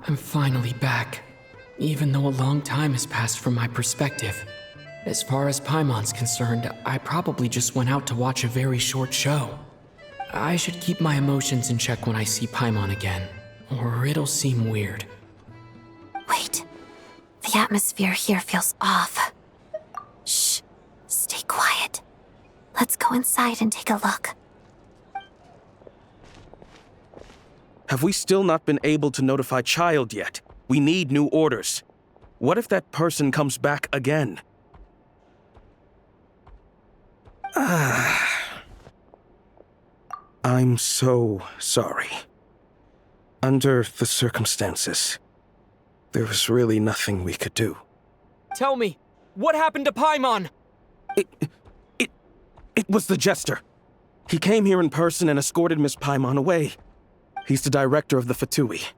I'm finally back, even though a long time has passed from my perspective. As far as Paimon's concerned, I probably just went out to watch a very short show. I should keep my emotions in check when I see Paimon again, or it'll seem weird. Wait. The atmosphere here feels off. Shh. Stay quiet. Let's go inside and take a look. Have we still not been able to notify Child yet? We need new orders. What if that person comes back again? I'm so sorry. Under the circumstances, there was really nothing we could do. Tell me, what happened to Paimon? It was the Jester. He came here in person and escorted Miss Paimon away. He's the director of the Fatui.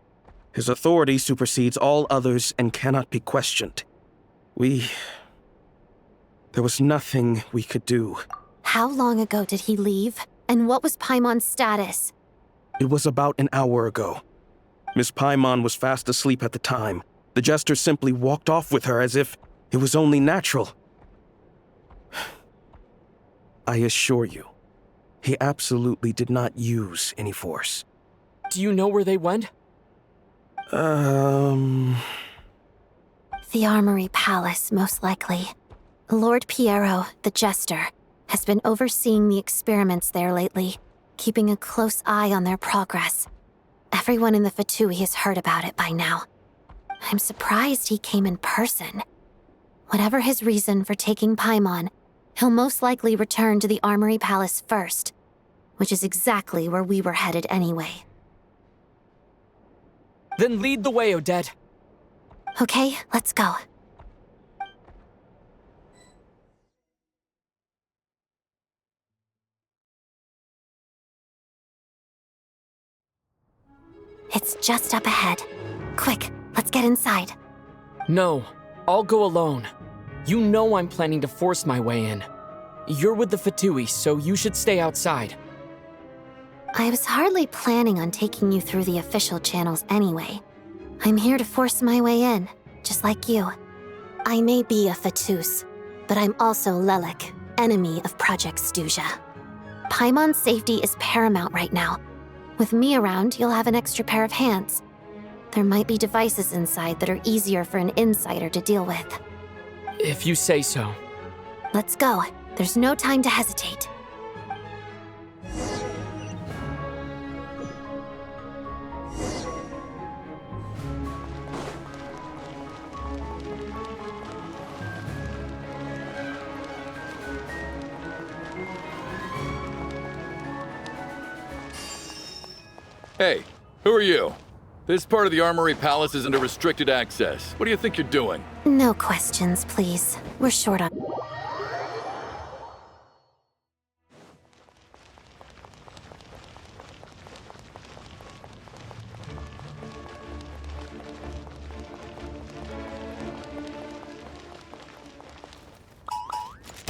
His authority supersedes all others and cannot be questioned. There was nothing we could do. How long ago did he leave? And what was Paimon's status? It was about an hour ago. Miss Paimon was fast asleep at the time. The Jester simply walked off with her as if it was only natural. I assure you, he absolutely did not use any force. Do you know where they went? The Armory Palace, most likely. Lord Piero, the Jester, has been overseeing the experiments there lately, keeping a close eye on their progress. Everyone in the Fatui has heard about it by now. I'm surprised he came in person. Whatever his reason for taking Paimon, he'll most likely return to the Armory Palace first, which is exactly where we were headed anyway. Then lead the way, Odette. Okay, let's go. It's just up ahead. Quick, let's get inside. No, I'll go alone. You know I'm planning to force my way in. You're with the Fatui, so you should stay outside. I was hardly planning on taking you through the official channels anyway. I'm here to force my way in, just like you. I may be a Fatus, but I'm also Lelik, enemy of Project Stuzha. Paimon's safety is paramount right now. With me around, you'll have an extra pair of hands. There might be devices inside that are easier for an insider to deal with. If you say so. Let's go. There's no time to hesitate. Hey, who are you? This part of the Armory Palace is under restricted access. What do you think you're doing? No questions, please. We're short on...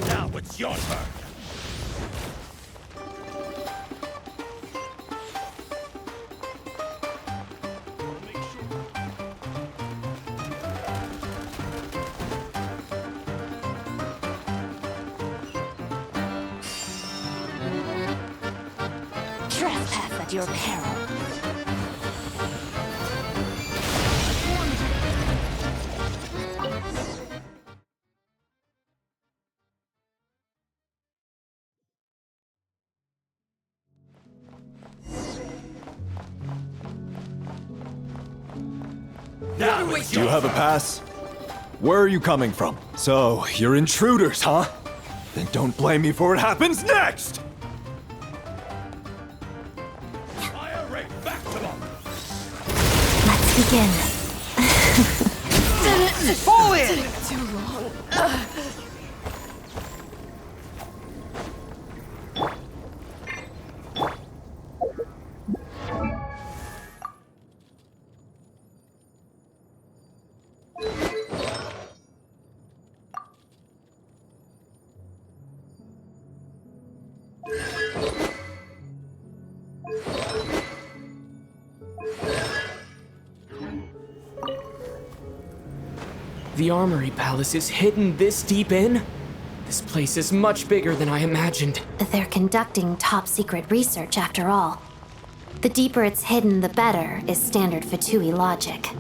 Now it's your turn. Trespass at your peril. Do you have a pass? Where are you coming from? So, you're intruders, huh? Then don't blame me for what happens next! Fire rate back to them! Let's begin. Fall in! Too long. The Armory Palace is hidden this deep in? This place is much bigger than I imagined. They're conducting top-secret research after all. The deeper it's hidden, the better, is standard Fatui logic.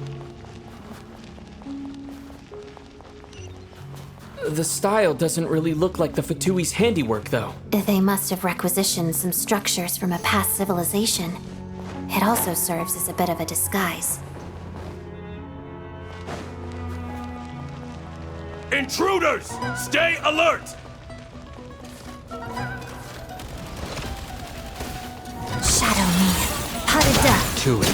The style doesn't really look like the Fatui's handiwork, though. They must have requisitioned some structures from a past civilization. It also serves as a bit of a disguise. Intruders! Stay alert! Shadow me. Harada. To it.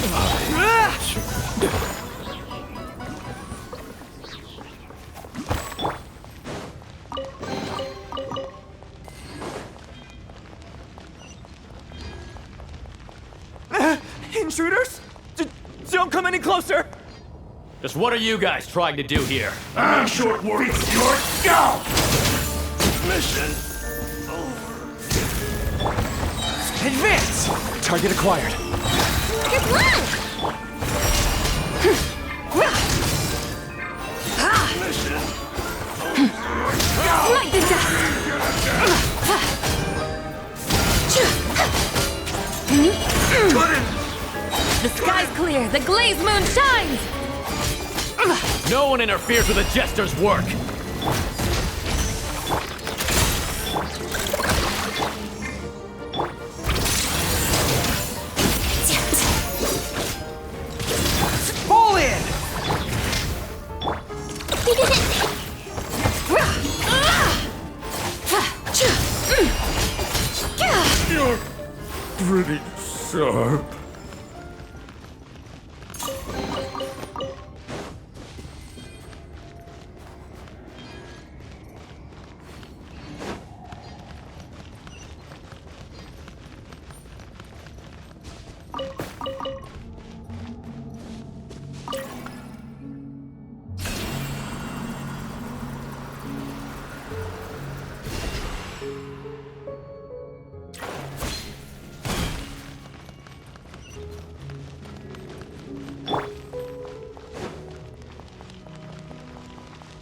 Intruders? Don't come any closer! Just what are you guys trying to do here? I'm short words, short go! Mission Advance! Target acquired. Good luck! Like the The sky's clear. The glazed moon shines. No one interferes with a jester's work! Fall in! You're pretty sharp.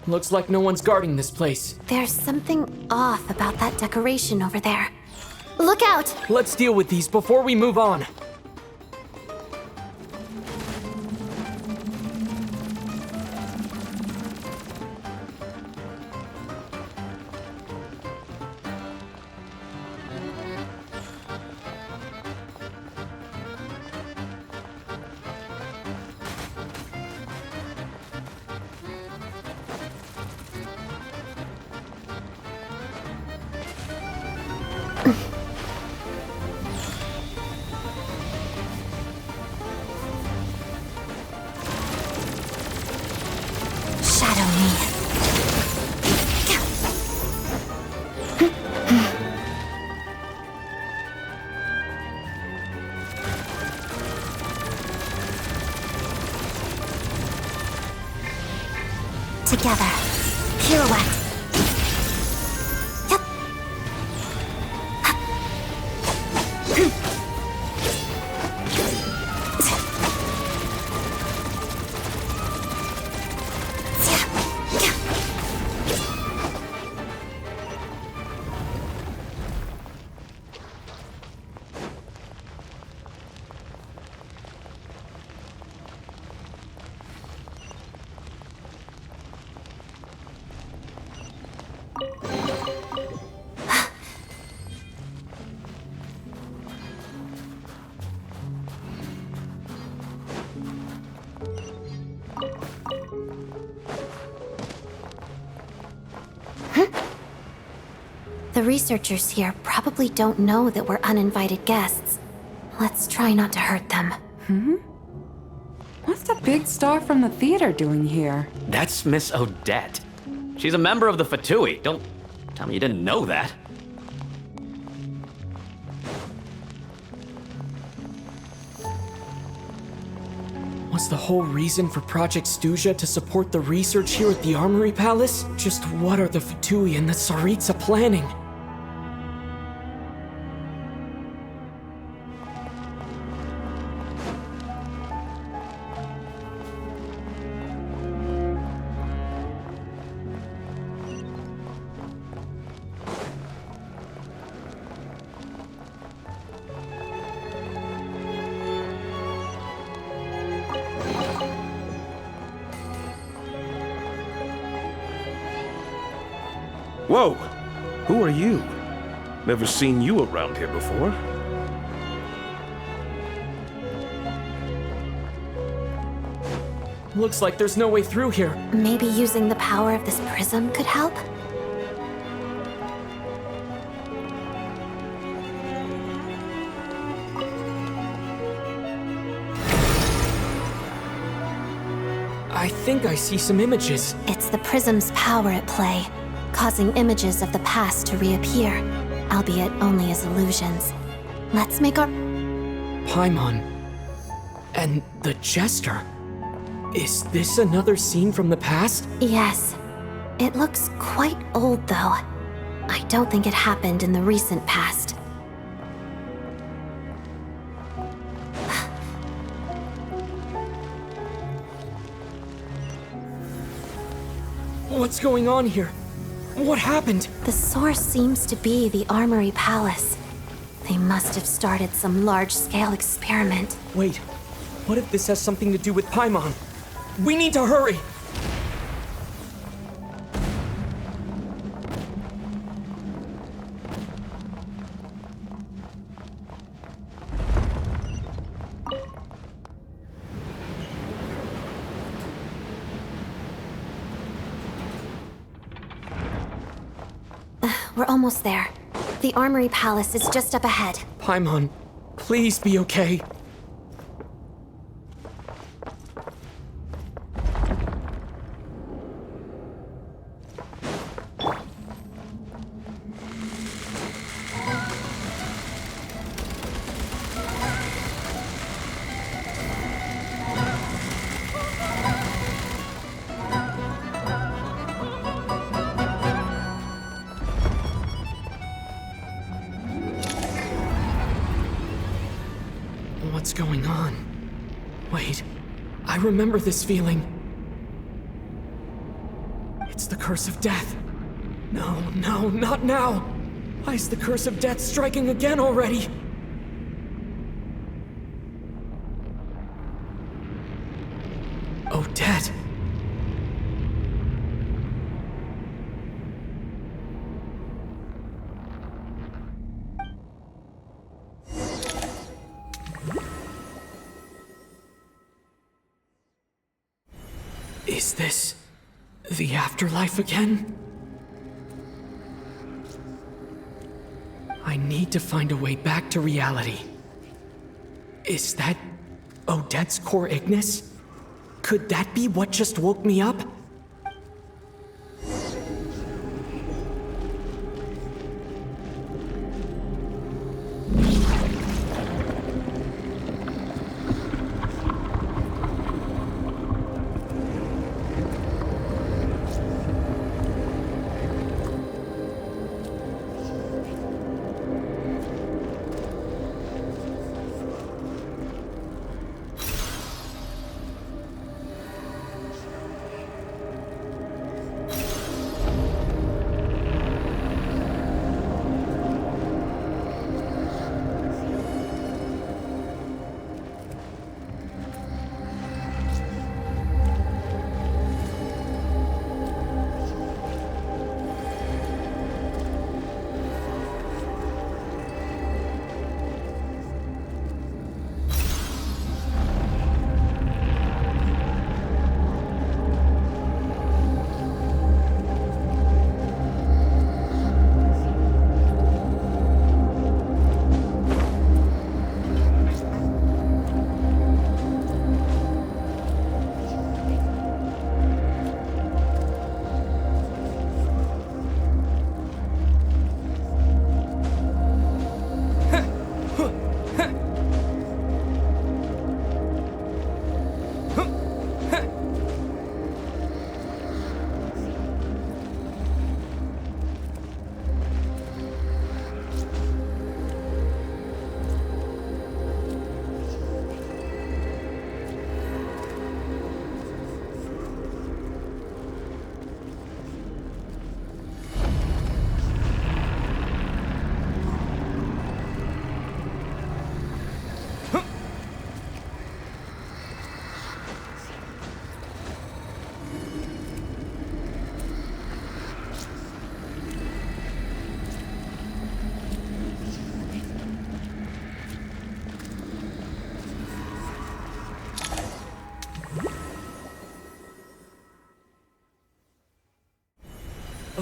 Looks like no one's guarding this place. There's something off about that decoration over there. Look out! Let's deal with these before we move on. Shadow me. Together. Pirouette. Yup. The researchers here probably don't know that we're uninvited guests. Let's try not to hurt them. What's the big star from the theater doing here? That's Miss Odette. She's a member of the Fatui. Don't tell me you didn't know that. Was the whole reason for Project Stuja to support the research here at the Armory Palace? Just what are the Fatui and the Tsaritsa planning? Whoa! Who are you? Never seen you around here before. Looks like there's no way through here. Maybe using the power of this prism could help? I think I see some images. It's the prism's power at play, causing images of the past to reappear, albeit only as illusions. Let's make our... Paimon. And the Jester. Is this another scene from the past? Yes. It looks quite old, though. I don't think it happened in the recent past. What's going on here? What happened? The source seems to be the Armory Palace. They must have started some large-scale experiment. Wait, what if this has something to do with Paimon? We need to hurry! We're almost there. The Armory Palace is just up ahead. Paimon, please be okay. What's going on? Wait, I remember this feeling. It's the curse of death. No, not now. Why is the curse of death striking again already? Odette. Is this the afterlife again? I need to find a way back to reality. Is that Odette's core Ignis? Could that be what just woke me up?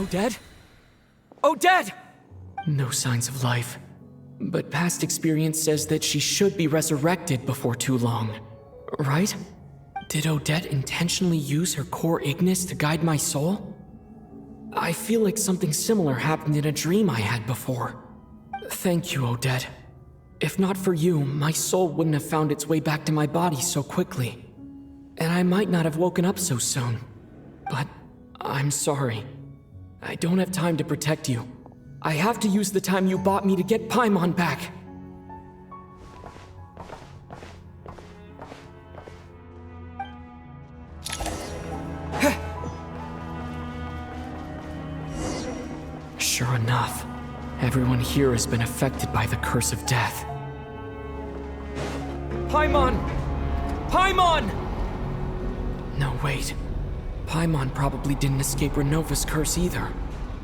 Odette? Odette! No signs of life. But past experience says that she should be resurrected before too long. Right? Did Odette intentionally use her core Ignis to guide my soul? I feel like something similar happened in a dream I had before. Thank you, Odette. If not for you, my soul wouldn't have found its way back to my body so quickly. And I might not have woken up so soon. But I'm sorry. I don't have time to protect you. I have to use the time you bought me to get Paimon back. Sure enough, everyone here has been affected by the curse of death. Paimon! Paimon! No, wait. Paimon probably didn't escape Ronova's curse either.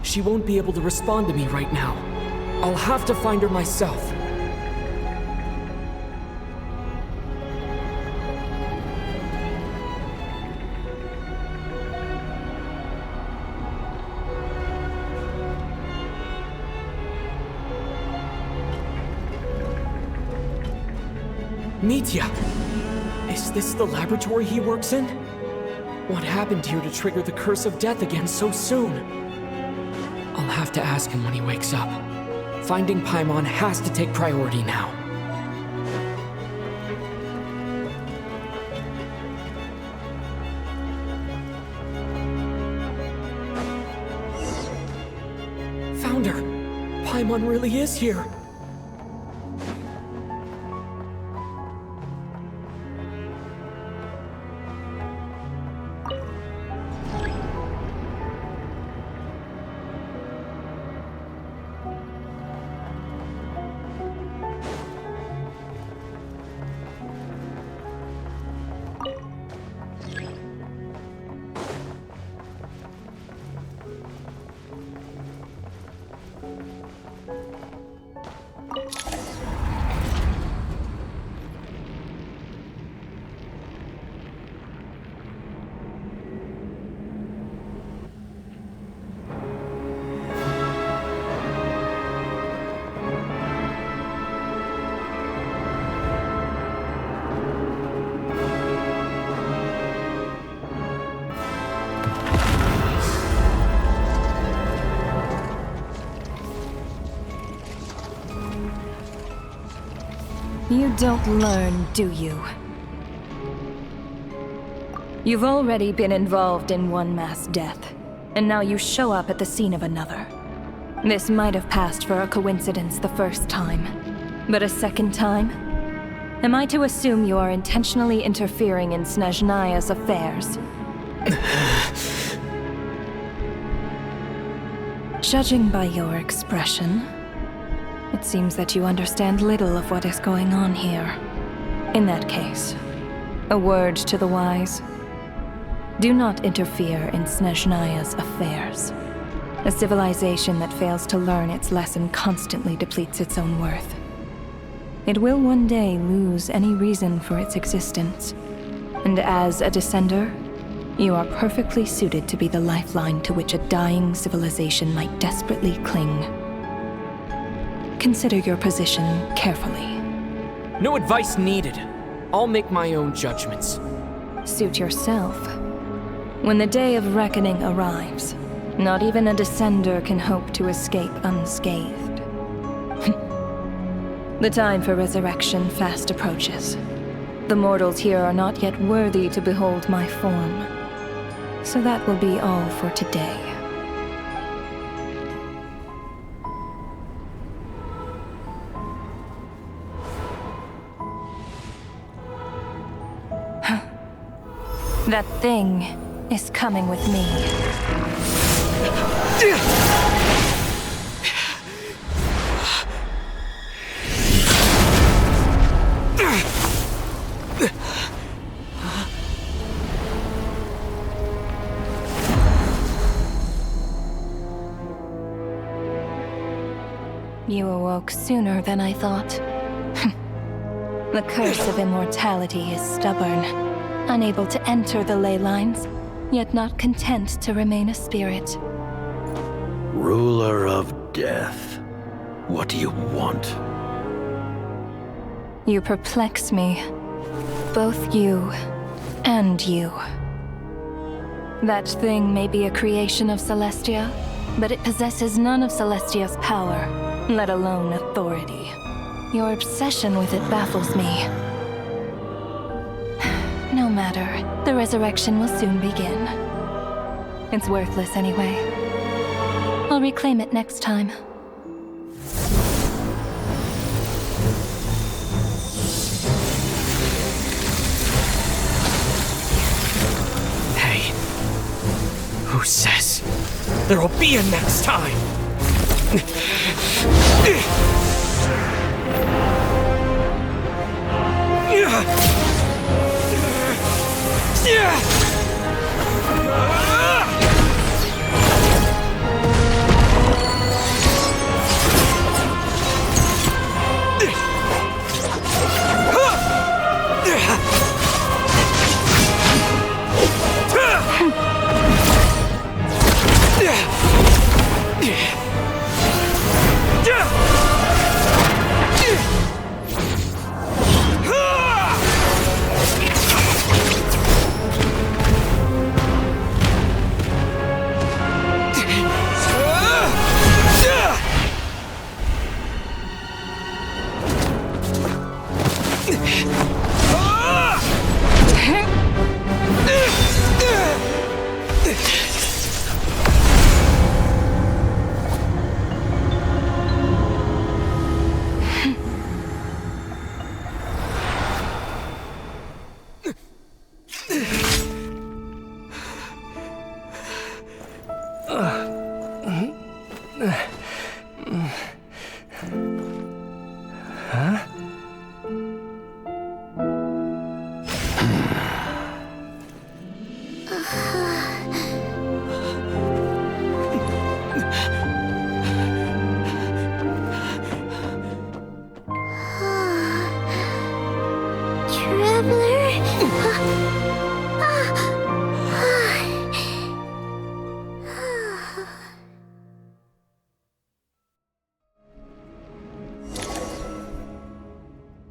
She won't be able to respond to me right now. I'll have to find her myself. Mitya! Is this the laboratory he works in? What happened here to trigger the curse of death again so soon? I'll have to ask him when he wakes up. Finding Paimon has to take priority now. Found her! Paimon really is here! You don't learn, do you? You've already been involved in one mass death, and now you show up at the scene of another. This might have passed for a coincidence the first time, but a second time? Am I to assume you are intentionally interfering in Snezhnaya's affairs? Judging by your expression, it seems that you understand little of what is going on here. In that case, a word to the wise. Do not interfere in Snezhnaya's affairs. A civilization that fails to learn its lesson constantly depletes its own worth. It will one day lose any reason for its existence. And as a descender, you are perfectly suited to be the lifeline to which a dying civilization might desperately cling. Consider your position carefully. No advice needed. I'll make my own judgments. Suit yourself. When the day of reckoning arrives, not even a descender can hope to escape unscathed. The time for resurrection fast approaches. The mortals here are not yet worthy to behold my form. So that will be all for today. That thing is coming with me. You awoke sooner than I thought. The curse of immortality is stubborn, unable to enter the ley lines, yet not content to remain a spirit. Ruler of Death. What do you want? You perplex me. Both you and you. That thing may be a creation of Celestia, but it possesses none of Celestia's power, let alone authority. Your obsession with it baffles me. No matter, the resurrection will soon begin. It's worthless anyway. I'll reclaim it next time. Hey, who says there'll be a next time?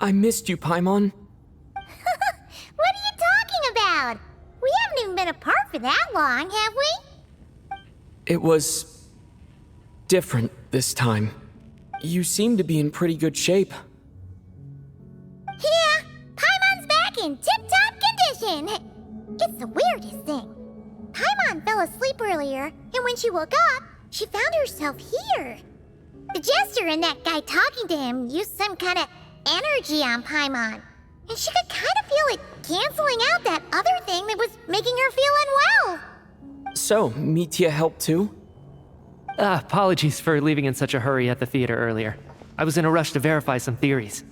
I missed you, Paimon. What are you talking about? We haven't even been apart for that long, have we? It was different this time. You seem to be in pretty good shape. Yeah, Paimon's back in tip-top condition. It's the weirdest thing. Paimon fell asleep earlier, and when she woke up, she found herself here. The Jester and that guy talking to him used some kind of energy on Paimon, and she could kind of feel it canceling out that other thing that was making her feel unwell. So, Mitya helped too? Apologies for leaving in such a hurry at the theater earlier. I was in a rush to verify some theories.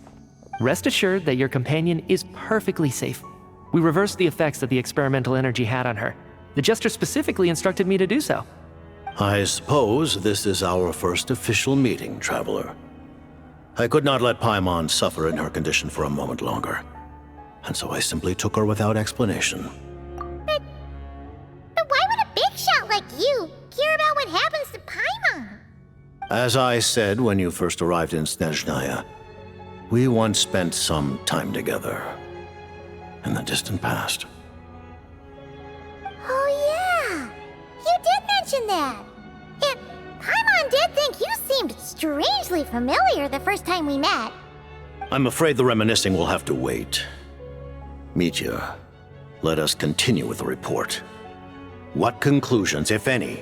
Rest assured that your companion is perfectly safe. We reversed the effects that the experimental energy had on her. The Jester specifically instructed me to do so. I suppose this is our first official meeting, Traveler. I could not let Paimon suffer in her condition for a moment longer, and so I simply took her without explanation. But why would a big shot like you care about what happens to Paimon? As I said when you first arrived in Snezhnaya, we once spent some time together in the distant past. Oh yeah, you did mention that. And Paimon did think you seemed strangely familiar the first time we met. I'm afraid the reminiscing will have to wait. Mitya, let us continue with the report. What conclusions, if any,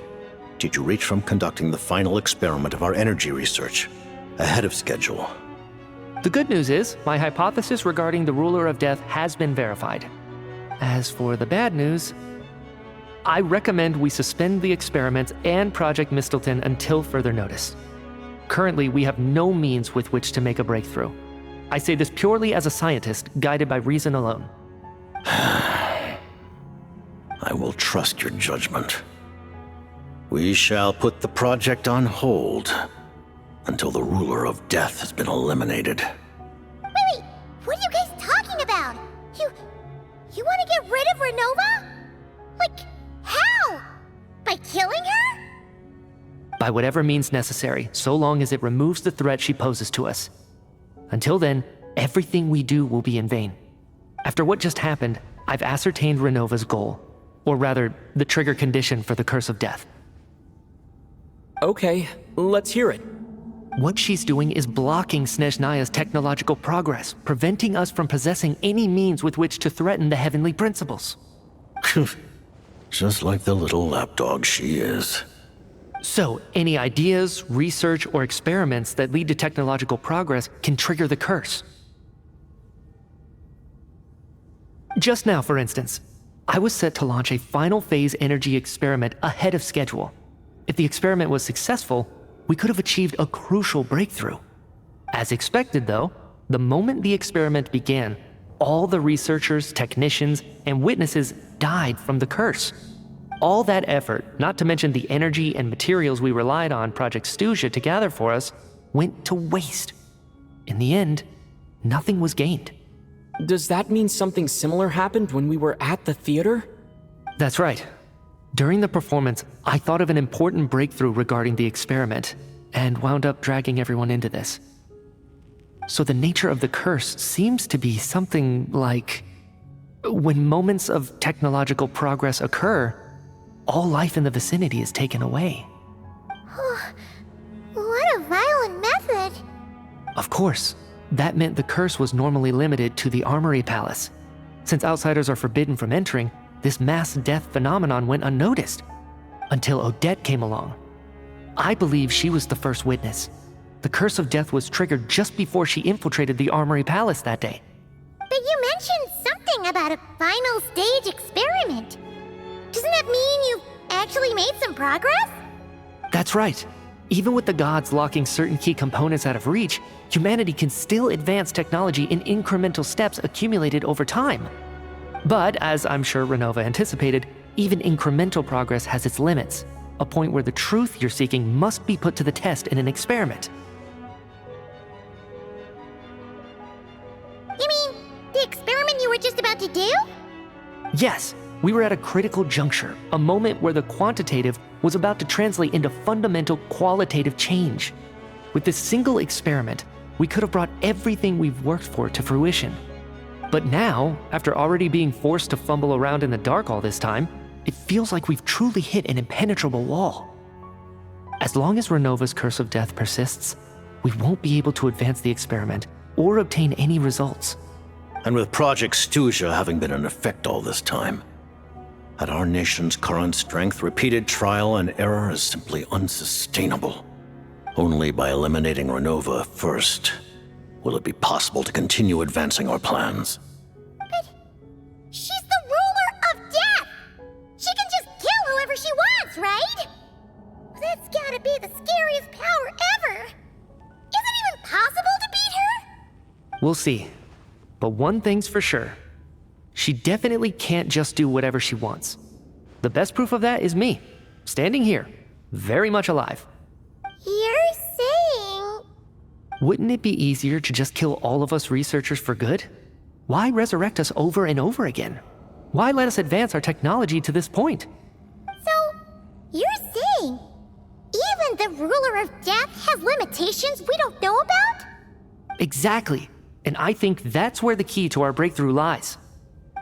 did you reach from conducting the final experiment of our energy research ahead of schedule? The good news is, my hypothesis regarding the Ruler of Death has been verified. As for the bad news, I recommend we suspend the experiments and Project Mistleton until further notice. Currently, we have no means with which to make a breakthrough. I say this purely as a scientist, guided by reason alone. I will trust your judgment. We shall put the project on hold until the Ruler of Death has been eliminated. Wait, what are you guys talking about? You want to get rid of Ronova? Like, how? By killing her? by whatever means necessary, so long as it removes the threat she poses to us. Until then, everything we do will be in vain. After what just happened, I've ascertained Ronova's goal, or rather, the trigger condition for the Curse of Death. Okay, let's hear it. What she's doing is blocking Snezhnaya's technological progress, preventing us from possessing any means with which to threaten the heavenly principles. Just like the little lapdog she is. So, any ideas, research, or experiments that lead to technological progress can trigger the curse. Just now, for instance, I was set to launch a final phase energy experiment ahead of schedule. If the experiment was successful, we could have achieved a crucial breakthrough. As expected, though, the moment the experiment began, all the researchers, technicians, and witnesses died from the curse. All that effort, not to mention the energy and materials we relied on Project Snezhnaya to gather for us, went to waste. In the end, nothing was gained. Does that mean something similar happened when we were at the theater? That's right. During the performance, I thought of an important breakthrough regarding the experiment, and wound up dragging everyone into this. So the nature of the curse seems to be something like, when moments of technological progress occur, all life in the vicinity is taken away. What a violent method! Of course, that meant the curse was normally limited to the Armory Palace. Since outsiders are forbidden from entering, this mass death phenomenon went unnoticed, until Odette came along. I believe she was the first witness. The Curse of Death was triggered just before she infiltrated the Armory Palace that day. But you mentioned something about a final stage experiment. Doesn't that mean you've actually made some progress? That's right. Even with the gods locking certain key components out of reach, humanity can still advance technology in incremental steps accumulated over time. But, as I'm sure Ronova anticipated, even incremental progress has its limits, a point where the truth you're seeking must be put to the test in an experiment. You mean the experiment you were just about to do? Yes, we were at a critical juncture, a moment where the quantitative was about to translate into fundamental qualitative change. With this single experiment, we could have brought everything we've worked for to fruition. But now, after already being forced to fumble around in the dark all this time, it feels like we've truly hit an impenetrable wall. As long as Ronova's Curse of Death persists, we won't be able to advance the experiment or obtain any results. And with Project Snezhnaya having been in effect all this time, at our nation's current strength, repeated trial and error is simply unsustainable. Only by eliminating Ronova first will it be possible to continue advancing our plans. But she's the ruler of death! She can just kill whoever she wants, right? That's gotta be the scariest power ever! Is it even possible to beat her? We'll see. But one thing's for sure. She definitely can't just do whatever she wants. The best proof of that is me, standing here, very much alive. You're saying... Wouldn't it be easier to just kill all of us researchers for good? Why resurrect us over and over again? Why let us advance our technology to this point? So, you're saying even the ruler of death has limitations we don't know about? Exactly. And I think that's where the key to our breakthrough lies.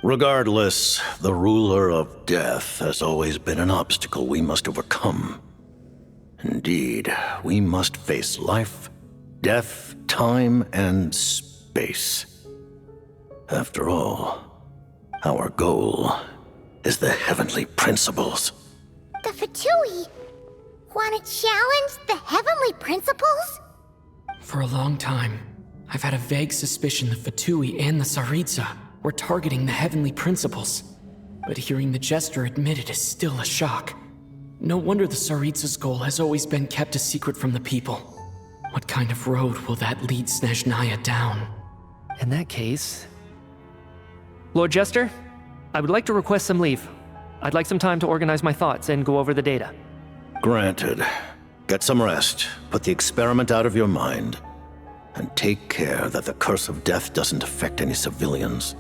Regardless, the ruler of death has always been an obstacle we must overcome. Indeed, we must face life, death, time, and space. After all, our goal is the heavenly principles. The Fatui want to challenge the heavenly principles? For a long time, I've had a vague suspicion the Fatui and the Tsaritsa were targeting the heavenly principles. But hearing the Jester admit it is still a shock. No wonder the Tsaritsa's goal has always been kept a secret from the people. What kind of road will that lead Snezhnaya down? In that case... Lord Jester, I would like to request some leave. I'd like some time to organize my thoughts and go over the data. Granted. Get some rest, put the experiment out of your mind, and take care that the Curse of Death doesn't affect any civilians.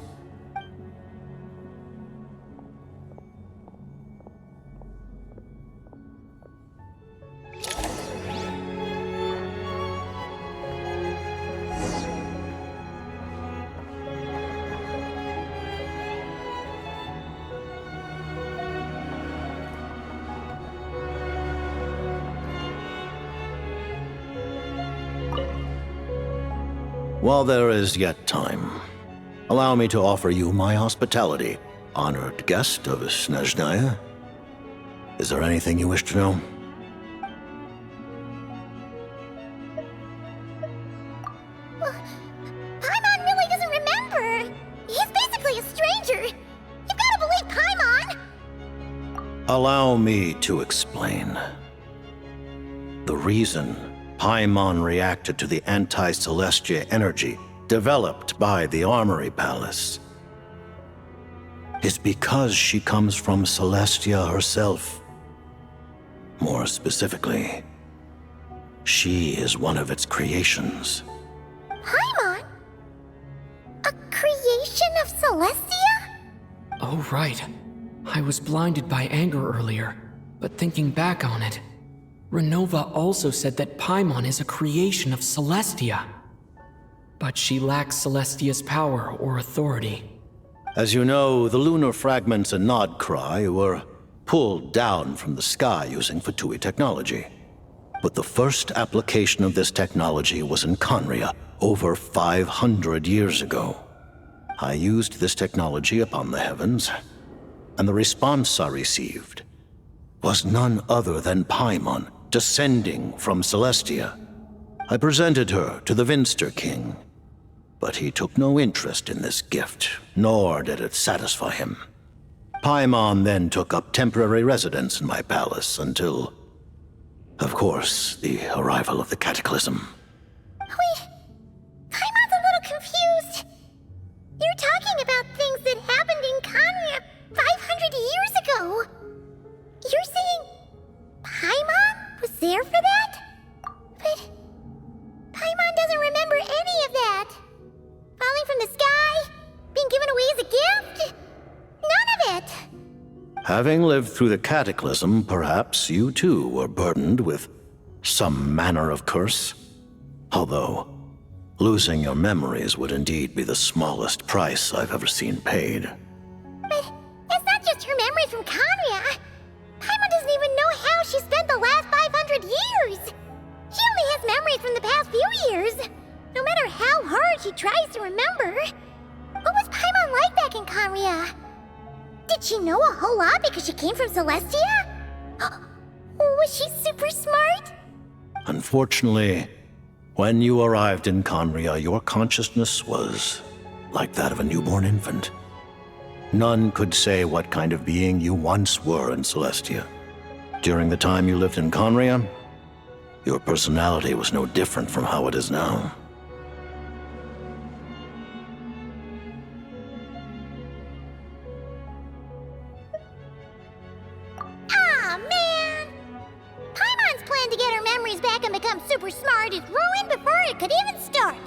While there is yet time, allow me to offer you my hospitality, honored guest of Snezhnaya. Is there anything you wish to know? Paimon really doesn't remember. He's basically a stranger. You've got to believe Paimon. Allow me to explain. The reason Paimon reacted to the anti-Celestia energy developed by the Armory Palace is because she comes from Celestia herself. More specifically, she is one of its creations. Paimon? A creation of Celestia? Oh, right. I was blinded by anger earlier, but thinking back on it, Ronova also said that Paimon is a creation of Celestia. But she lacks Celestia's power or authority. As you know, the lunar fragments in Nodcry were pulled down from the sky using Fatui technology. But the first application of this technology was in Conria over 500 years ago. I used this technology upon the heavens, and the response I received was none other than Paimon descending from Celestia. I presented her to the Vinster King, but he took no interest in this gift, nor did it satisfy him. Paimon then took up temporary residence in my palace until, of course, the arrival of the Cataclysm. Wait, Paimon's a little confused. You're talking about things that happened in Conria 500 years ago. You're saying Paimon was there for that? But Paimon doesn't remember any of that. Falling from the sky? Being given away as a gift? None of it. Having lived through the Cataclysm, perhaps you too were burdened with some manner of curse. Although, losing your memories would indeed be the smallest price I've ever seen paid. But it's not just her memories from Conria. Paimon doesn't even know how she spent the last 500 years. She only has memories from the past few years. No matter how hard she tries to remember. What was Paimon like back in Conria? Did she know a whole lot because she came from Celestia? Was she super smart? Unfortunately, when you arrived in Conria, your consciousness was like that of a newborn infant. None could say what kind of being you once were in Celestia. During the time you lived in Conria, your personality was no different from how it is now. Aw, man! Paimon's plan to get her memories back and become super smart is ruined before it could even start.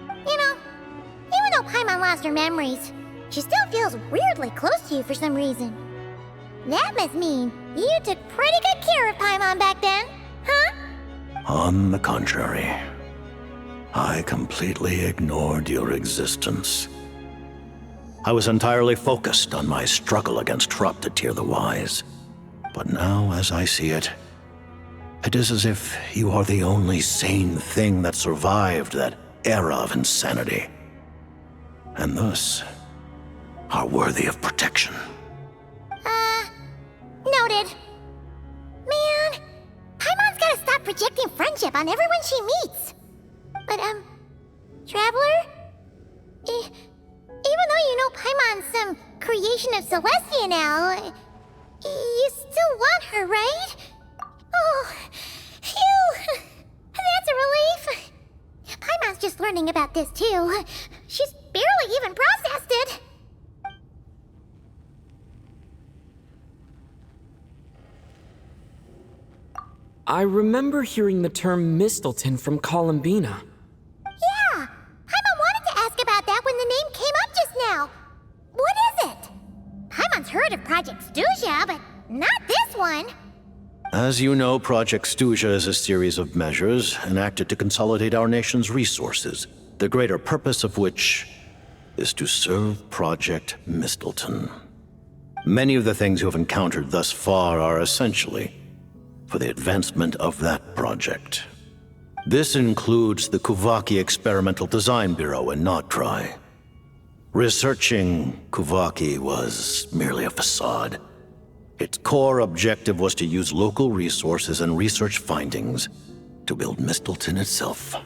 You know, even though Paimon lost her memories, she still feels weirdly close to you for some reason. That must mean you took pretty good care of Paimon back then, huh? On the contrary, I completely ignored your existence. I was entirely focused on my struggle against Troptatir the Wise. But now, as I see it, it is as if you are the only sane thing that survived that era of insanity, and thus are worthy of protection. Noted. Man, Paimon's gotta stop projecting friendship on everyone she meets. But, Traveler? Even though you know Paimon's some creation of Celestia now, you still want her, right? Oh, phew! That's a relief. Paimon's just learning about this, too. She's barely even processed it. I remember hearing the term Mistleton from Columbina. Yeah! Paimon wanted to ask about that when the name came up just now. What is it? Paimon's heard of Project Stuja, but not this one. As you know, Project Stuja is a series of measures enacted to consolidate our nation's resources, the greater purpose of which is to serve Project Mistleton. Many of the things you have encountered thus far are essentially for the advancement of that project. This includes the Kuvaki Experimental Design Bureau in Notdry. Researching Kuvaki was merely a facade. Its core objective was to use local resources and research findings to build Mistleton itself.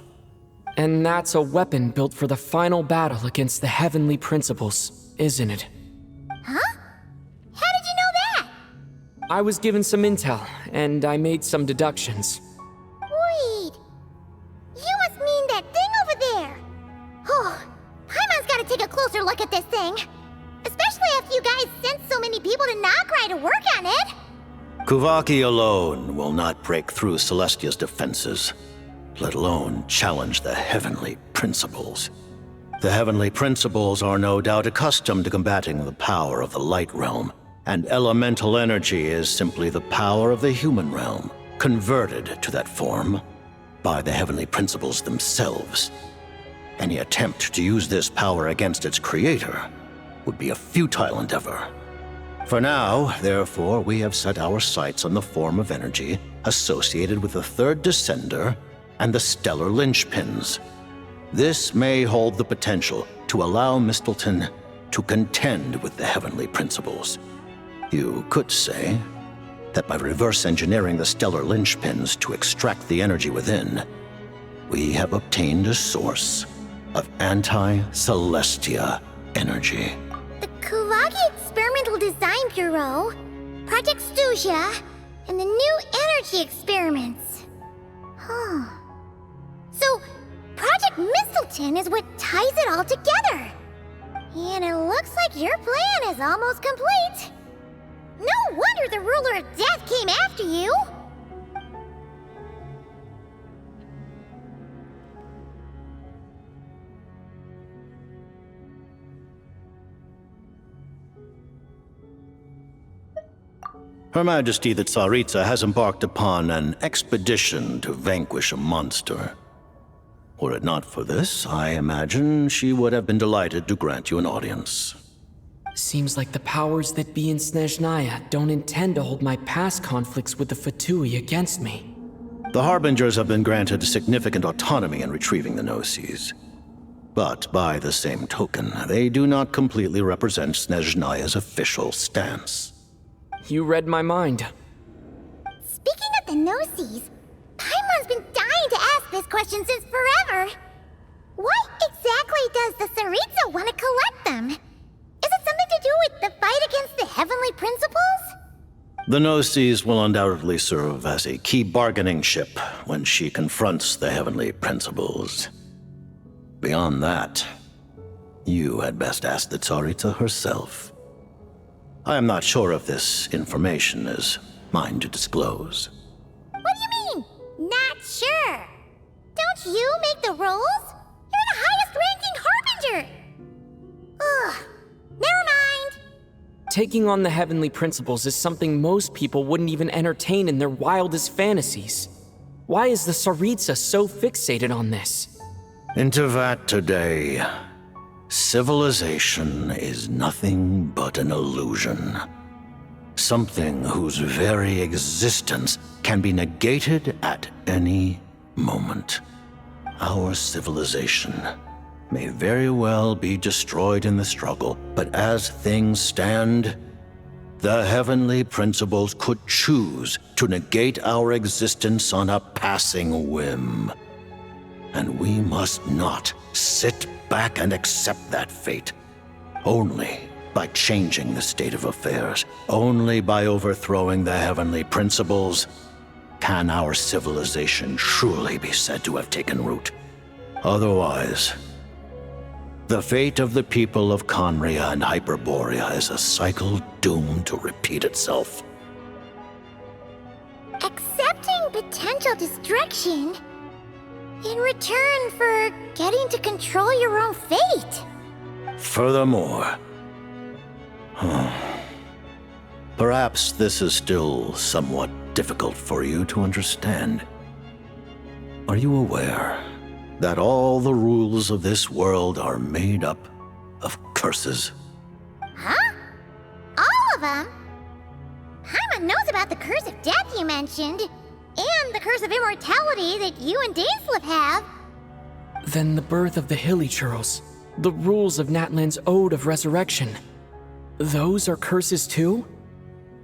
And that's a weapon built for the final battle against the Heavenly Principles, isn't it? Huh? How did you know that? I was given some intel, and I made some deductions. Wait. You must mean that thing over there. Oh, Paimon's gotta take a closer look at this thing. Especially after you guys sent so many people to Notdry to work on it. Kuvaki alone will not break through Celestia's defenses, let alone challenge the Heavenly Principles. The Heavenly Principles are no doubt accustomed to combating the power of the Light Realm, and elemental energy is simply the power of the human realm, converted to that form by the Heavenly Principles themselves. Any attempt to use this power against its creator would be a futile endeavor. For now, therefore, we have set our sights on the form of energy associated with the Third Descender and the Stellar Linchpins. This may hold the potential to allow Mistleton to contend with the Heavenly Principles. You could say that by reverse engineering the Stellar Linchpins to extract the energy within, we have obtained a source of anti-Celestia energy. The Kuvaki Experimental Design Bureau, Project Stusia, and the new energy experiments. Huh. So, Project Mistleton is what ties it all together. And it looks like your plan is almost complete. No wonder the Ruler of Death came after you! Her Majesty the Tsaritsa has embarked upon an expedition to vanquish a monster. Were it not for this, I imagine she would have been delighted to grant you an audience. Seems like the powers that be in Snezhnaya don't intend to hold my past conflicts with the Fatui against me. The Harbingers have been granted significant autonomy in retrieving the Gnosis. But by the same token, they do not completely represent Snezhnaya's official stance. You read my mind. Speaking of the Gnosis, Paimon's been dying to ask this question since forever. Why exactly does the Tsaritsa want to collect them? Is it something to do with the fight against the Heavenly Principles? The Gnosis will undoubtedly serve as a key bargaining chip when she confronts the Heavenly Principles. Beyond that, you had best ask the Tsaritsa herself. I am not sure if this information is mine to disclose. What do you mean, not sure? Don't you make the rolls? You're the highest-ranking Harbinger! Ugh, never mind. Taking on the Heavenly Principles is something most people wouldn't even entertain in their wildest fantasies. Why is the Tsaritsa so fixated on this? In Tevat today, civilization is nothing but an illusion. Something whose very existence can be negated at any moment. Our civilization may very well be destroyed in the struggle, but as things stand, the Heavenly Principles could choose to negate our existence on a passing whim. And we must not sit back and accept that fate. Only by changing the state of affairs, only by overthrowing the Heavenly Principles, can our civilization truly be said to have taken root. Otherwise, the fate of the people of Conria and Hyperborea is a cycle doomed to repeat itself. Accepting potential destruction in return for getting to control your own fate. Furthermore, perhaps this is still somewhat difficult for you to understand. Are you aware that all the rules of this world are made up of curses? Huh? All of them? Paimon knows about the curse of death you mentioned. And the curse of immortality that you and Daislip have. Then the birth of the Hilichurls, the rules of Natlan's Ode of Resurrection, those are curses too?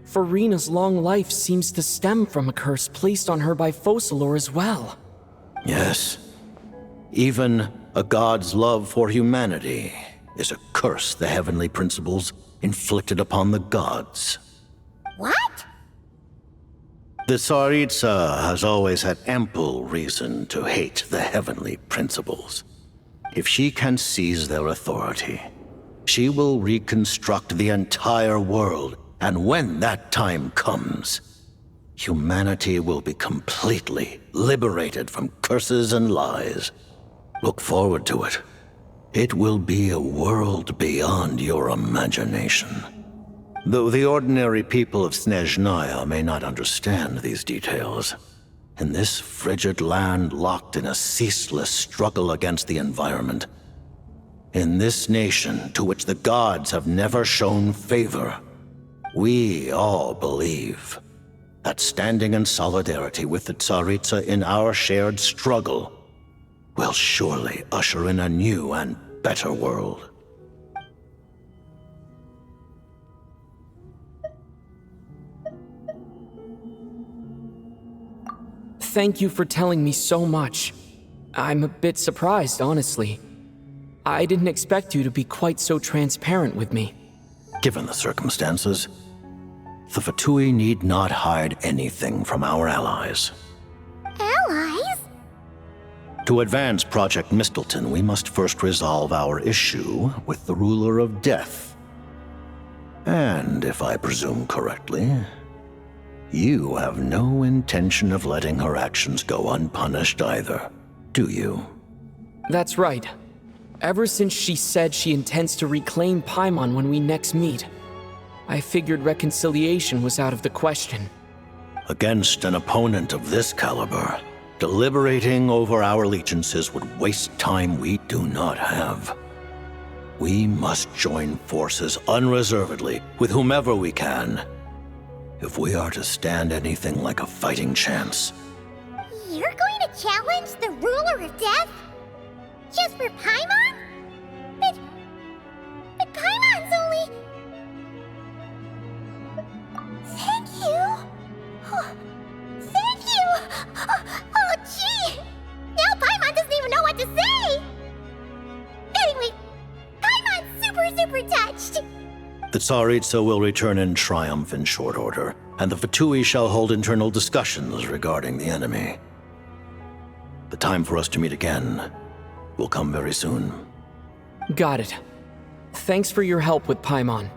Farina's long life seems to stem from a curse placed on her by Focalor as well. Yes. Even a god's love for humanity is a curse the heavenly principles inflicted upon the gods. What? The Tsaritsa has always had ample reason to hate the heavenly principles. If she can seize their authority, she will reconstruct the entire world, and when that time comes, humanity will be completely liberated from curses and lies. Look forward to it. It will be a world beyond your imagination. Though the ordinary people of Snezhnaya may not understand these details, in this frigid land locked in a ceaseless struggle against the environment, in this nation to which the gods have never shown favor, we all believe that standing in solidarity with the Tsaritsa in our shared struggle will surely usher in a new and better world. Thank you for telling me so much. I'm a bit surprised, honestly. I didn't expect you to be quite so transparent with me. Given the circumstances, the Fatui need not hide anything from our allies. Allies? To advance Project Mistleton, we must first resolve our issue with the Ruler of Death. And if I presume correctly, you have no intention of letting her actions go unpunished either, do you? That's right. Ever since she said she intends to reclaim Paimon when we next meet, I figured reconciliation was out of the question. Against an opponent of this caliber, deliberating over our allegiances would waste time we do not have. We must join forces unreservedly with whomever we can, if we are to stand anything like a fighting chance. You're going to challenge the Ruler of Death? Just for Paimon? But Paimon's only... Thank you. Oh, thank you. Oh, gee. Now Paimon doesn't even know what to say. Anyway, Paimon's super touched. The Tsaritsa will return in triumph in short order, and the Fatui shall hold internal discussions regarding the enemy. The time for us to meet again will come very soon. Got it. Thanks for your help with Paimon.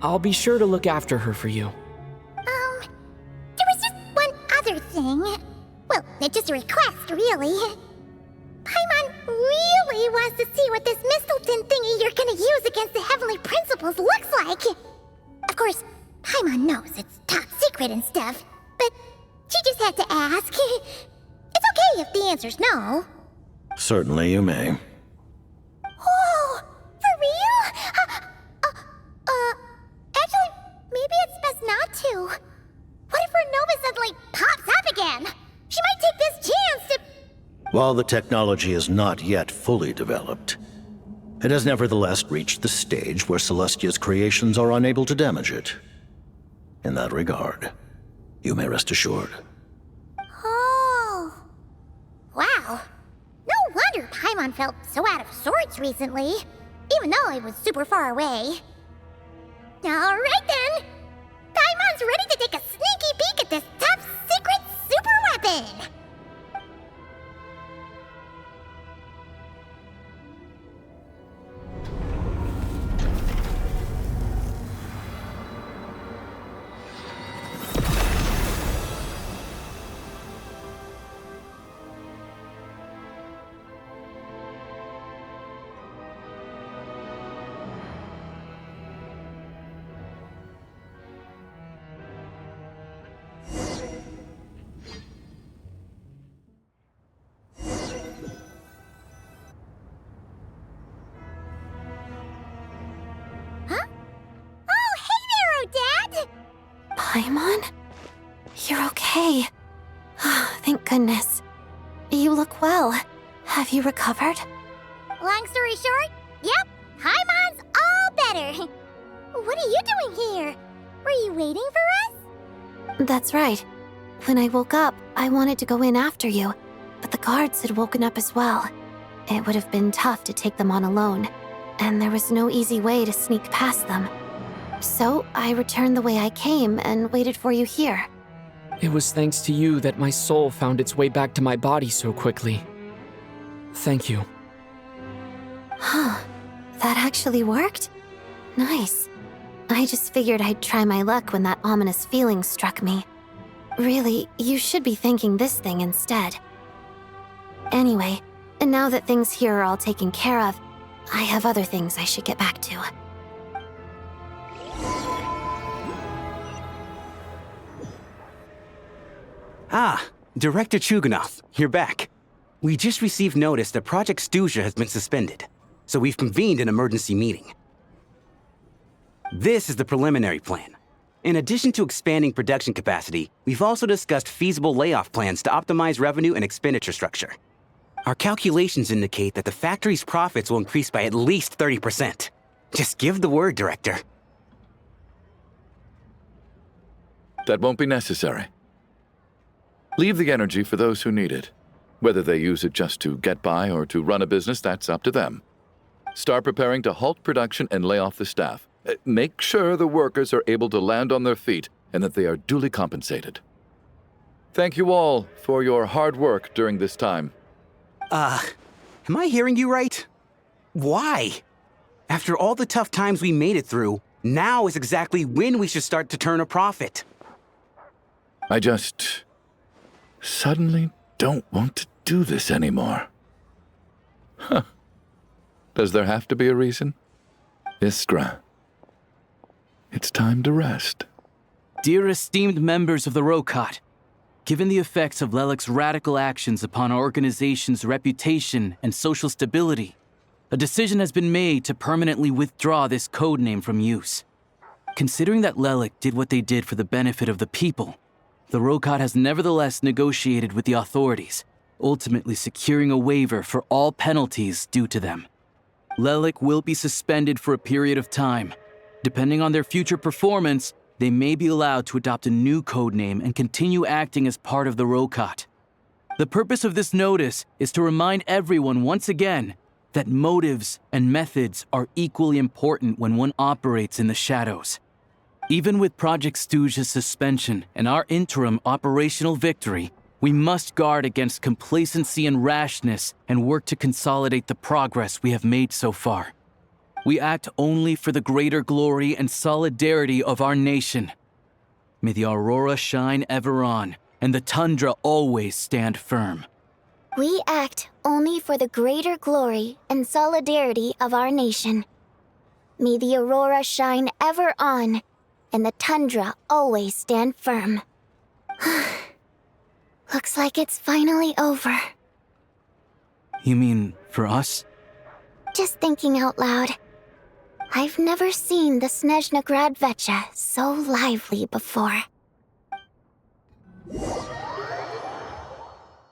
I'll be sure to look after her for you. There was just one other thing. Well, it's just a request, really. Paimon really wants to see what this Mistleton thingy you're gonna use against the Heavenly Principles looks like. Of course, Paimon knows it's top secret and stuff, but she just had to ask. It's okay if the answer's no. Certainly you may. Oh, for real? Actually, maybe it's best not to. What if Ronova suddenly pops up again? She might take this chance to... While the technology is not yet fully developed, it has nevertheless reached the stage where Celestia's creations are unable to damage it. In that regard, you may rest assured. Oh. Wow. No wonder Paimon felt so out of sorts recently, even though he was super far away. Alright then! Paimon's ready to take a sneaky peek at this top secret super weapon! Paimon? You're okay. Thank goodness. You look well. Have you recovered? Long story short, yep, Paimon's all better. What are you doing here? Were you waiting for us? That's right. When I woke up, I wanted to go in after you, but the guards had woken up as well. It would have been tough to take them on alone, and there was no easy way to sneak past them. So I returned the way I came and waited for you here. It was thanks to you that my soul found its way back to my body so quickly. Thank you. Huh. That actually worked? Nice. I just figured I'd try my luck when that ominous feeling struck me. Really, you should be thanking this thing instead. Anyway, and now that things here are all taken care of, I have other things I should get back to. Ah, Director Chuganov, you're back. We just received notice that Project Snezhnaya has been suspended, so we've convened an emergency meeting. This is the preliminary plan. In addition to expanding production capacity, we've also discussed feasible layoff plans to optimize revenue and expenditure structure. Our calculations indicate that the factory's profits will increase by at least 30%. Just give the word, Director. That won't be necessary. Leave the energy for those who need it. Whether they use it just to get by or to run a business, that's up to them. Start preparing to halt production and lay off the staff. Make sure the workers are able to land on their feet and that they are duly compensated. Thank you all for your hard work during this time. Am I hearing you right? Why? After all the tough times we made it through, now is exactly when we should start to turn a profit. I just suddenly don't want to do this anymore. Huh. Does there have to be a reason? Iskra, it's time to rest. Dear esteemed members of the Rokot, given the effects of Lelic's radical actions upon our organization's reputation and social stability, a decision has been made to permanently withdraw this codename from use. Considering that Lelic did what they did for the benefit of the people, the Rokot has nevertheless negotiated with the authorities, ultimately securing a waiver for all penalties due to them. Lelic will be suspended for a period of time. Depending on their future performance, they may be allowed to adopt a new codename and continue acting as part of the Rokot. The purpose of this notice is to remind everyone once again that motives and methods are equally important when one operates in the shadows. Even with Project Snezhnaya's suspension and our interim operational victory, we must guard against complacency and rashness and work to consolidate the progress we have made so far. We act only for the greater glory and solidarity of our nation. May the aurora shine ever on, and the tundra always stand firm. We act only for the greater glory and solidarity of our nation. May the aurora shine ever on, and the tundra always stand firm. Looks like it's finally over. You mean for us? Just thinking out loud. I've never seen the Snezhnaya Gradvecha so lively before.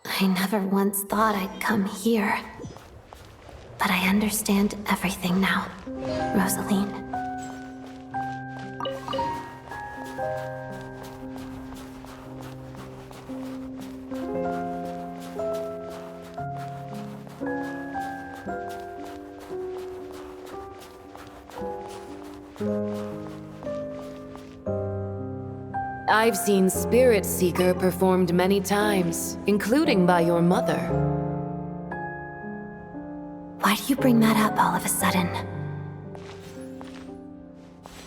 I never once thought I'd come here. But I understand everything now, Rosaline. I've seen Spirit Seeker performed many times, including by your mother. Why do you bring that up all of a sudden?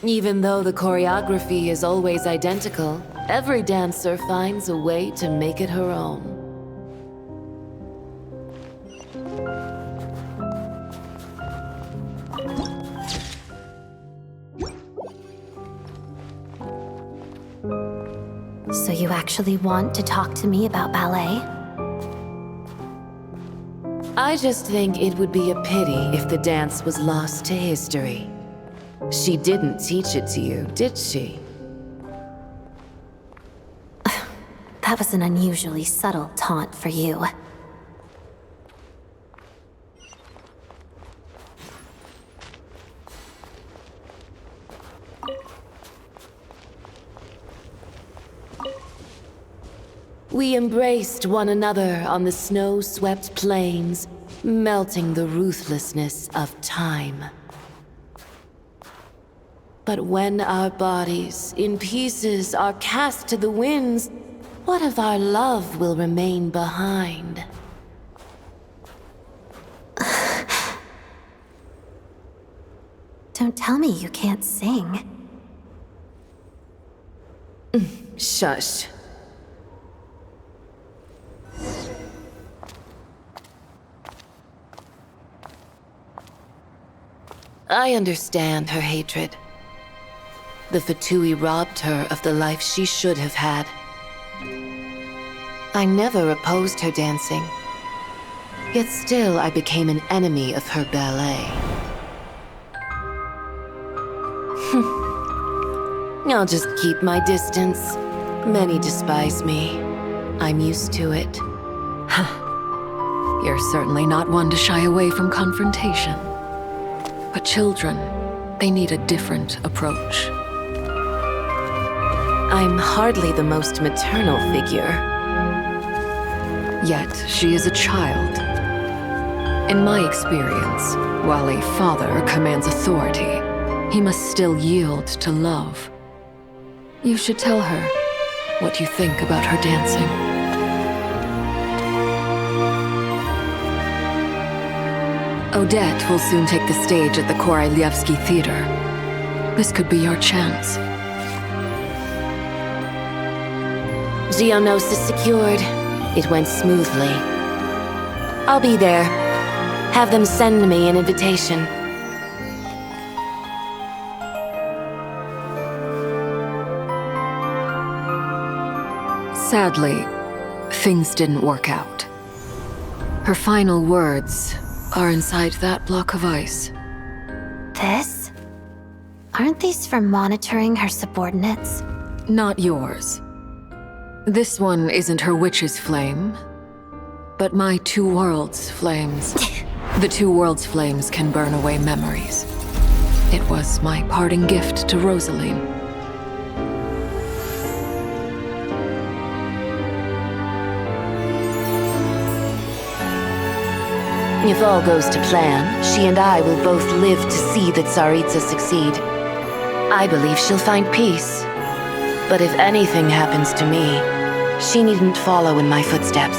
Even though the choreography is always identical, every dancer finds a way to make it her own. So you actually want to talk to me about ballet? I just think it would be a pity if the dance was lost to history. She didn't teach it to you, did she? That was an unusually subtle taunt for you. We embraced one another on the snow-swept plains, melting the ruthlessness of time. But when our bodies, in pieces, are cast to the winds, what of our love will remain behind? Don't tell me you can't sing. Shush. I understand her hatred. The Fatui robbed her of the life she should have had. I never opposed her dancing. Yet still I became an enemy of her ballet. I'll just keep my distance. Many despise me. I'm used to it. You're certainly not one to shy away from confrontation. But children, they need a different approach. I'm hardly the most maternal figure. Yet she is a child. In my experience, while a father commands authority, he must still yield to love. You should tell her what you think about her dancing. Odette will soon take the stage at the Koralyevsky Theater. This could be your chance. Geonosis secured. It went smoothly. I'll be there. Have them send me an invitation. Sadly, things didn't work out. Her final words are inside that block of ice. This? Aren't these for monitoring her subordinates? Not yours. This one isn't her witch's flame, but my two worlds' flames. The two worlds' flames can burn away memories. It was my parting gift to Rosaline. If all goes to plan, she and I will both live to see the Tsaritsa succeed. I believe she'll find peace. But if anything happens to me, she needn't follow in my footsteps.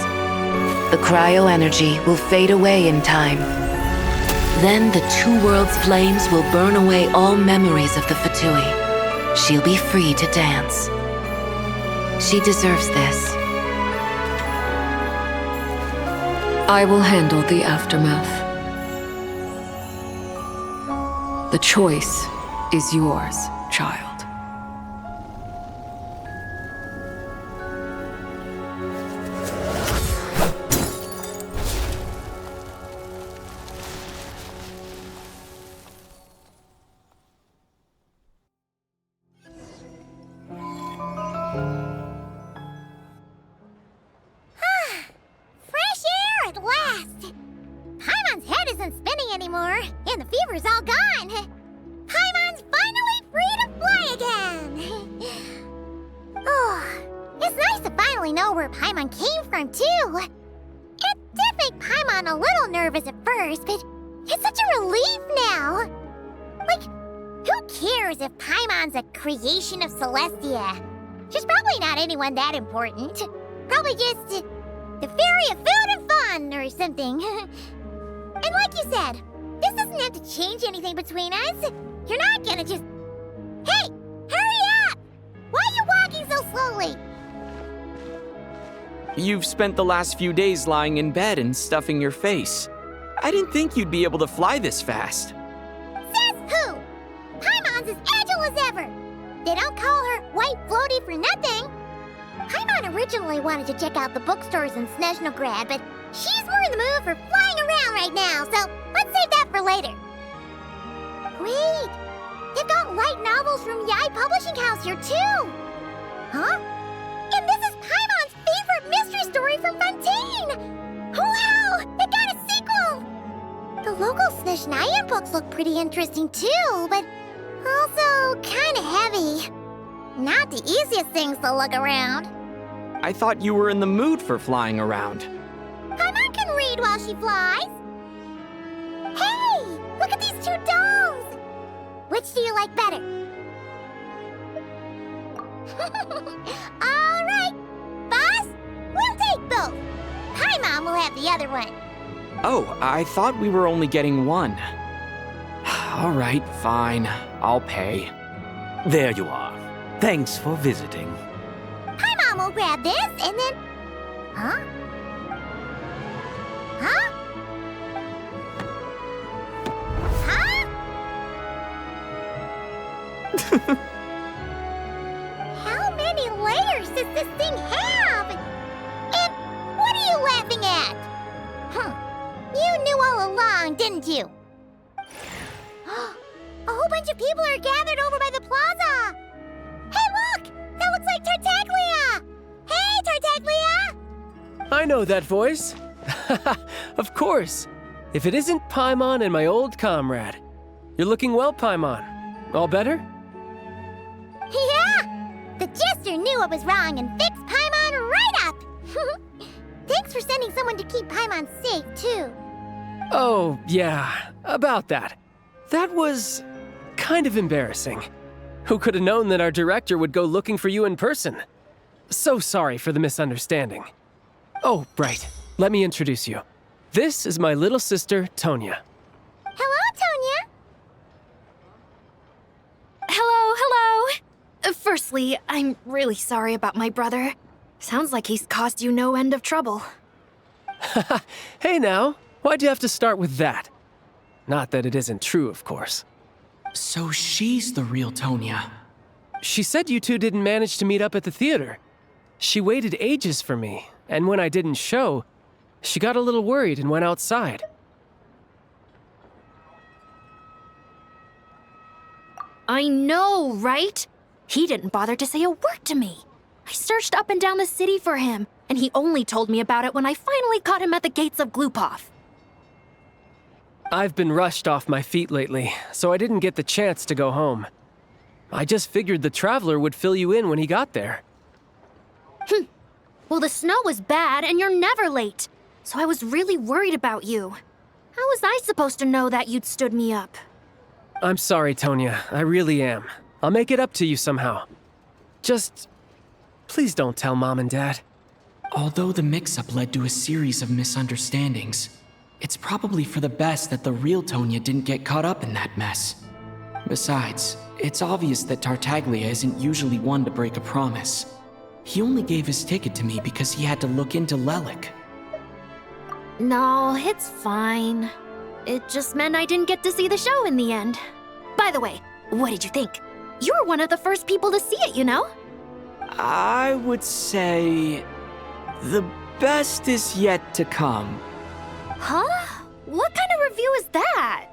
The cryo-energy will fade away in time. Then the two worlds' flames will burn away all memories of the Fatui. She'll be free to dance. She deserves this. I will handle the aftermath. The choice is yours, child. Creation of Celestia. She's probably not anyone that important. Probably just the fairy of food and fun or something. And like you said, this doesn't have to change anything between us. You're not gonna just... Hey! Hurry up! Why are you walking so slowly? You've spent the last few days lying in bed and stuffing your face. I didn't think you'd be able to fly this fast. Says who? Paimon's as agile as ever. They don't call her White Floaty for nothing. Paimon originally wanted to check out the bookstores in Snezhnaya, but she's more in the mood for flying around right now, so let's save that for later. Wait, they've got light novels from Yai Publishing House here too. Huh? And this is Paimon's story from Fontaine! Wow! It got a sequel! The local Snezhnaya books look pretty interesting too, but also kinda heavy. Not the easiest things to look around. I thought you were in the mood for flying around. Paimon can read while she flies. Hey! Look at these two dolls! Which do you like better? Alright! Boss, we'll take both. Paimon will have the other one. Oh, I thought we were only getting one. All right, fine. I'll pay. There you are. Thanks for visiting. Paimon will grab this and then... Huh? Huh? Huh? How many layers does this thing have? And what are you laughing at? Huh. You knew all along, didn't you? A whole bunch of people are gathered over by the plaza. Hey, look! That looks like Tartaglia! Hey, Tartaglia! I know that voice. Of course. If it isn't Paimon and my old comrade. You're looking well, Paimon. All better? Yeah! The Jester knew I was wrong and fixed Paimon right up! Thanks for sending someone to keep Paimon safe, too. Oh, yeah. About that. That was kind of embarrassing. Who could have known that our director would go looking for you in person? So sorry for the misunderstanding. Oh, right. Let me introduce you. This is my little sister, Tonya. Hello, Tonya. Hello. Firstly, I'm really sorry about my brother. Sounds like he's caused you no end of trouble. Hey now, why'd you have to start with that? Not that it isn't true, of course. So she's the real Tonya. She said you two didn't manage to meet up at the theater. She waited ages for me, and when I didn't show, she got a little worried and went outside. I know, right? He didn't bother to say a word to me. I searched up and down the city for him, and he only told me about it when I finally caught him at the gates of Glupov. I've been rushed off my feet lately, so I didn't get the chance to go home. I just figured the Traveler would fill you in when he got there. Well, the snow was bad, and you're never late. So I was really worried about you. How was I supposed to know that you'd stood me up? I'm sorry, Tonya. I really am. I'll make it up to you somehow. Just... please don't tell Mom and Dad. Although the mix-up led to a series of misunderstandings, it's probably for the best that the real Tonya didn't get caught up in that mess. Besides, it's obvious that Tartaglia isn't usually one to break a promise. He only gave his ticket to me because he had to look into Lelik. No, it's fine. It just meant I didn't get to see the show in the end. By the way, what did you think? You were one of the first people to see it, you know? I would say... the best is yet to come. Huh? What kind of review is that?